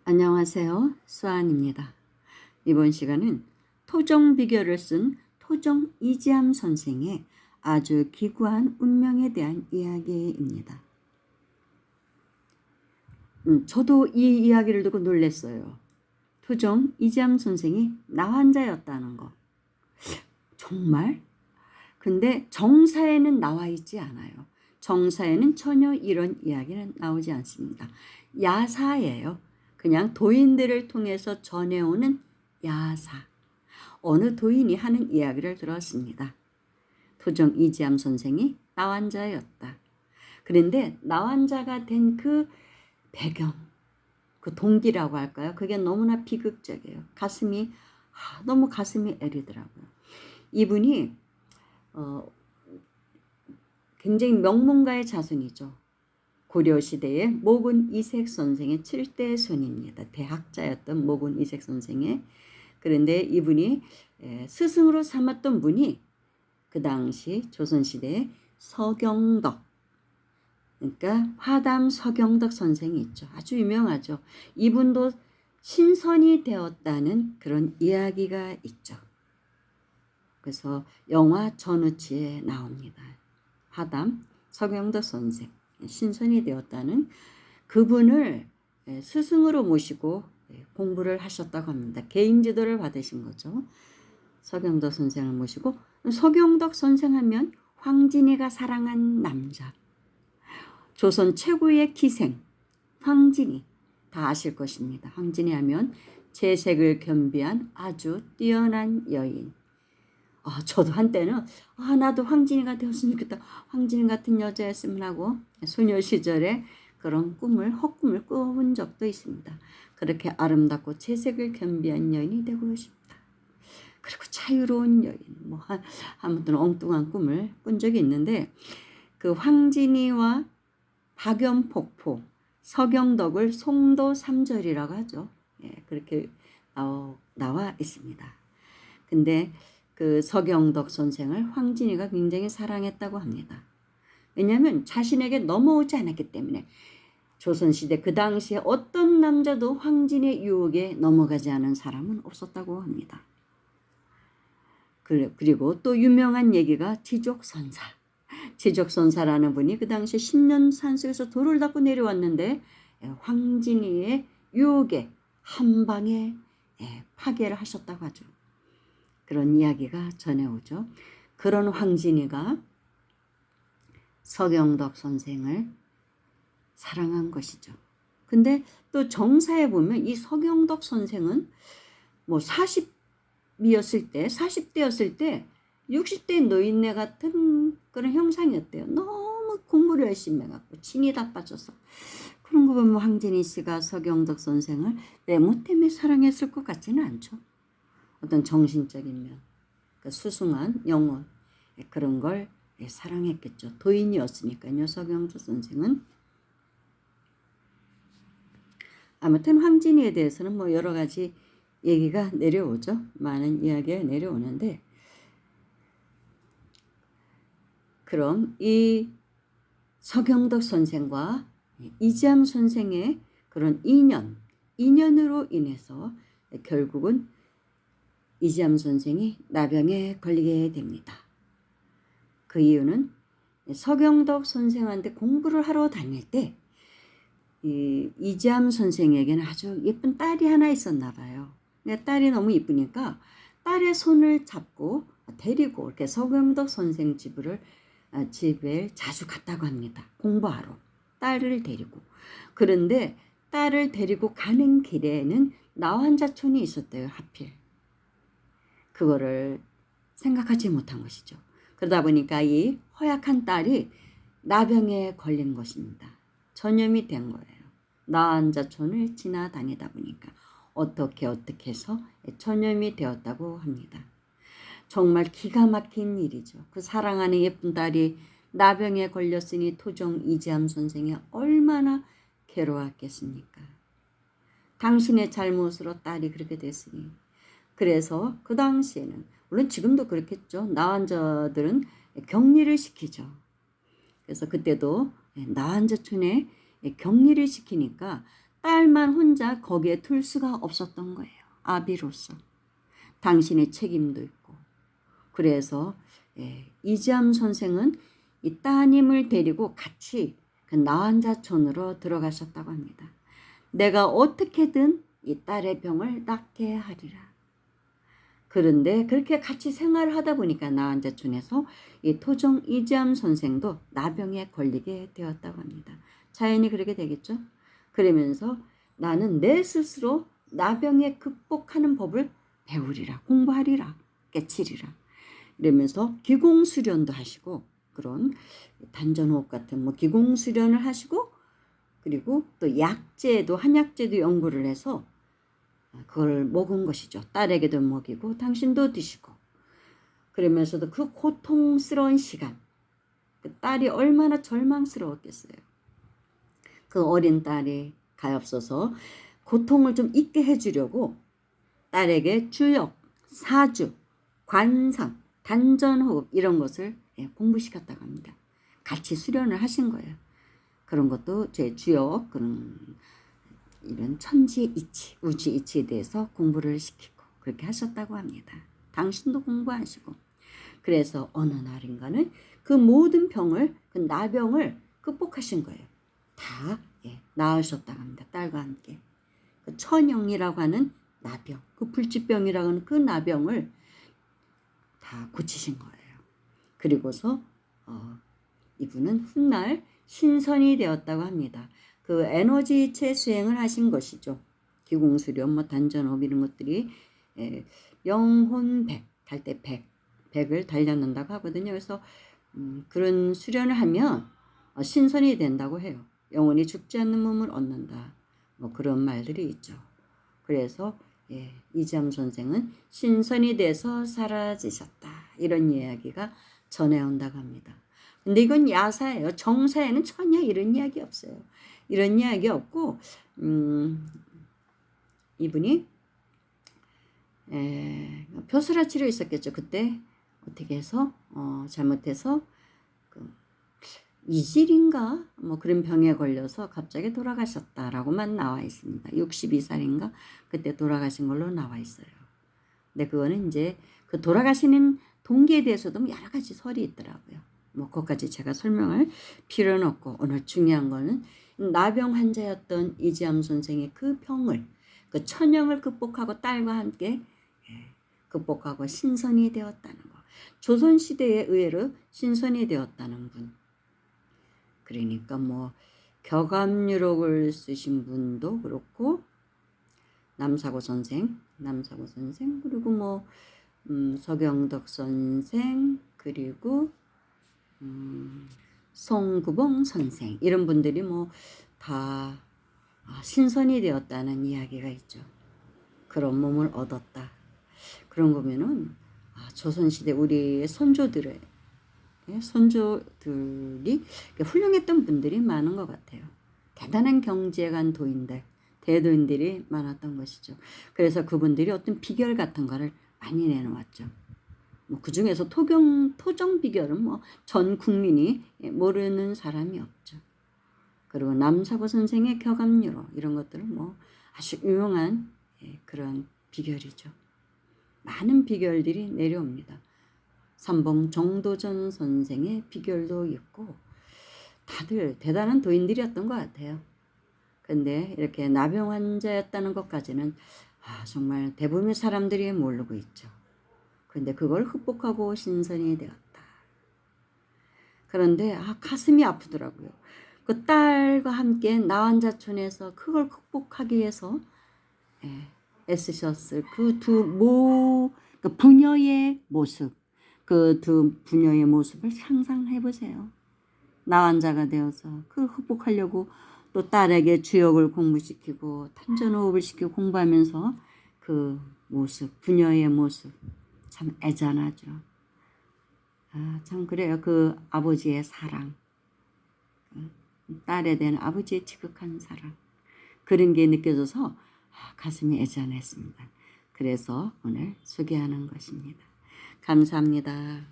안녕하세요. 수아입니다. 이번 시간은 토종 비결을 쓴 토종 이지암 선생의 아주 기구한 운명에 대한 이야기입니다. 저도 이 이야기를 듣고 놀랐어요. 토종 이지암 선생이 나환자였다는 거. 정말? 근데 정사에는 나와 있지 않아요. 정사에는 전혀 이런 이야기는 나오지 않습니다. 야사예요. 그냥 도인들을 통해서 전해오는 야사. 어느 도인이 하는 이야기를 들었습니다. 토종 이지암 선생이 나환자였다. 그런데 나환자가 된 그 배경, 그 동기라고 할까요? 그게 너무나 비극적이에요. 너무 가슴이 애리더라고요. 이분이 굉장히 명문가의 자손이죠. 고려시대의 모군 이색 선생의 7대 손입니다. 대학자였던 모군 이색 선생의. 그런데 이분이 스승으로 삼았던 분이 그 당시 조선시대의 서경덕, 그러니까 화담 서경덕 선생이 있죠. 아주 유명하죠. 이분도 신선이 되었다는 그런 이야기가 있죠. 그래서 영화 전우치에 나옵니다. 화담 서경덕 선생, 신선이 되었다는 그분을 스승으로 모시고 공부를 하셨다고 합니다. 개인 지도를 받으신 거죠. 서경덕 선생을 모시고, 서경덕 선생 하면 황진이가 사랑한 남자, 조선 최고의 기생 황진이, 다 아실 것입니다. 황진이 하면 재색을 겸비한 아주 뛰어난 여인. 저도 한때는 나도 황진이가 되었으면 좋겠다. 황진이 같은 여자였으면 하고 소녀 시절에 그런 헛꿈을 꿔본 적도 있습니다. 그렇게 아름답고 채색을 겸비한 여인이 되고 싶다. 그리고 자유로운 여인, 아무튼 엉뚱한 꿈을 꾼 적이 있는데, 그 황진이와 박연폭포, 서경덕을 송도 삼절이라고 하죠. 그렇게 나와 있습니다. 근데 그 서경덕 선생을 황진이가 굉장히 사랑했다고 합니다. 왜냐하면 자신에게 넘어오지 않았기 때문에. 조선시대 그 당시에 어떤 남자도 황진의 유혹에 넘어가지 않은 사람은 없었다고 합니다. 그리고 또 유명한 얘기가 지족선사. 지족선사라는 분이 그 당시 10년 산속에서 돌을 닦고 내려왔는데 황진이의 유혹에 한 방에 파괴를 하셨다고 하죠. 그런 이야기가 전해오죠. 그런 황진이가 서경덕 선생을 사랑한 것이죠. 근데 또 정사에 보면 이 서경덕 선생은 40대였을 때 60대 노인네 같은 그런 형상이었대요. 너무 공부를 열심히 해갖고 진이 다 빠져서. 그런 거 보면 황진이 씨가 서경덕 선생을 외모 때문에 사랑했을 것 같지는 않죠. 어떤 정신적인 면, 그러니까 수숭한 영혼, 그런 걸 사랑했겠죠. 도인이었으니까요. 서경덕 선생은. 아무튼 황진이에 대해서는 여러 가지 얘기가 내려오죠. 많은 이야기가 내려오는데, 그럼 이 서경덕 선생과 이지암 선생의 그런 인연으로 인해서 결국은 이지암 선생이 나병에 걸리게 됩니다. 그 이유는 서경덕 선생한테 공부를 하러 다닐 때 이지암 선생에게는 아주 예쁜 딸이 하나 있었나 봐요. 딸이 너무 이쁘니까 딸의 손을 잡고 데리고 이렇게 서경덕 선생 집에 자주 갔다고 합니다. 공부하러. 딸을 데리고. 그런데 딸을 데리고 가는 길에는 나환자촌이 있었대요. 하필. 그거를 생각하지 못한 것이죠. 그러다 보니까 이 허약한 딸이 나병에 걸린 것입니다. 전염이 된 거예요. 나환자촌을 지나다니다 보니까 어떻게 해서 전염이 되었다고 합니다. 정말 기가 막힌 일이죠. 그 사랑하는 예쁜 딸이 나병에 걸렸으니 토종 이지암 선생이 얼마나 괴로웠겠습니까? 당신의 잘못으로 딸이 그렇게 됐으니. 그래서 그 당시에는, 물론 지금도 그렇겠죠. 나환자들은 격리를 시키죠. 그래서 그때도 나환자촌에 격리를 시키니까 딸만 혼자 거기에 둘 수가 없었던 거예요. 아비로서. 당신의 책임도 있고. 그래서 이지암 선생은 이 따님을 데리고 같이 그 나환자촌으로 들어가셨다고 합니다. 내가 어떻게든 이 딸의 병을 낫게 하리라. 그런데 그렇게 같이 생활을 하다 보니까 나환자촌에서 이 토종 이지암 선생도 나병에 걸리게 되었다고 합니다. 자연히 그렇게 되겠죠. 그러면서 나는 내 스스로 나병에 극복하는 법을 배우리라, 공부하리라, 깨치리라. 이러면서 기공수련도 하시고, 그런 단전호흡 같은 뭐 기공수련을 하시고, 그리고 또 약제도, 한약제도 연구를 해서 그걸 먹은 것이죠. 딸에게도 먹이고 당신도 드시고. 그러면서도 그 고통스러운 시간, 그 딸이 얼마나 절망스러웠겠어요. 그 어린 딸이 가엾어서 고통을 좀 잊게 해주려고 딸에게 주역, 사주, 관상, 단전호흡 이런 것을 공부시켰다고 합니다. 같이 수련을 하신 거예요. 그런 것도 제 주역, 그런 이런 천지 이치, 우주 이치에 대해서 공부를 시키고 그렇게 하셨다고 합니다. 당신도 공부하시고. 그래서 어느 날인가는 그 모든 병을, 그 나병을 극복하신 거예요. 다 나으셨다고 합니다. 딸과 함께. 그 천영이라고 하는 나병, 그 불치병이라고 하는 그 나병을 다 고치신 거예요. 그리고서 이분은 훗날 신선이 되었다고 합니다. 그 에너지체 수행을 하신 것이죠. 기공수련, 뭐 단전업 이런 것들이 영혼백, 달 때 백을 달려놓는다고 하거든요. 그래서 그런 수련을 하면 신선이 된다고 해요. 영혼이 죽지 않는 몸을 얻는다. 뭐 그런 말들이 있죠. 그래서 이지암 선생은 신선이 돼서 사라지셨다. 이런 이야기가 전해온다고 합니다. 근데 이건 야사예요. 정사에는 전혀 이런 이야기 없어요. 이런 이야기 없고 이분이 표스라 치료 있었겠죠. 그때 어떻게 해서 잘못해서 그 이질인가 뭐 그런 병에 걸려서 갑자기 돌아가셨다라고만 나와 있습니다. 62살인가 그때 돌아가신 걸로 나와 있어요. 근데 그거는 이제 그 돌아가시는 동기에 대해서도 여러 가지 설이 있더라고요. 뭐 그것까지 제가 설명할 필요는 없고, 오늘 중요한 거는 나병 환자였던 이지암 선생의 그 병을, 그 천형을 극복하고 딸과 함께 극복하고 신선이 되었다는 거. 조선시대에 의외로 신선이 되었다는 분. 그러니까 뭐 격암유록을 쓰신 분도 그렇고, 남사고 선생, 그리고 뭐 서경덕 선생, 그리고 송구봉 선생, 이런 분들이 뭐 다 신선이 되었다는 이야기가 있죠. 그런 몸을 얻었다. 그런 거면은 조선시대 우리 선조들이 훌륭했던 분들이 많은 것 같아요. 대단한 경제관 도인들, 대도인들이 많았던 것이죠. 그래서 그분들이 어떤 비결 같은 거를 많이 내놓았죠. 뭐 그 중에서 토정 비결은 뭐 전 국민이 모르는 사람이 없죠. 그리고 남사고 선생의 격암유로 이런 것들은 뭐 아주 유명한 그런 비결이죠. 많은 비결들이 내려옵니다. 삼봉 정도전 선생의 비결도 있고, 다들 대단한 도인들이었던 것 같아요. 근데 이렇게 나병 환자였다는 것까지는 정말 대부분의 사람들이 모르고 있죠. 근데 그걸 극복하고 신선이 되었다. 그런데 가슴이 아프더라고요. 그 딸과 함께 나환자촌에서 그걸 극복하기 위해서 애쓰셨을 그 그 부녀의 모습, 그 두 부녀의 모습을 상상해 보세요. 나환자가 되어서 그 극복하려고 또 딸에게 주역을 공부시키고 탄전호흡을 시키고 공부하면서 그 모습, 부녀의 모습 참 애잔하죠. 참 그래요. 그 아버지의 사랑, 딸에 대한 아버지의 지극한 사랑, 그런 게 느껴져서 가슴이 애잔했습니다. 그래서 오늘 소개하는 것입니다. 감사합니다.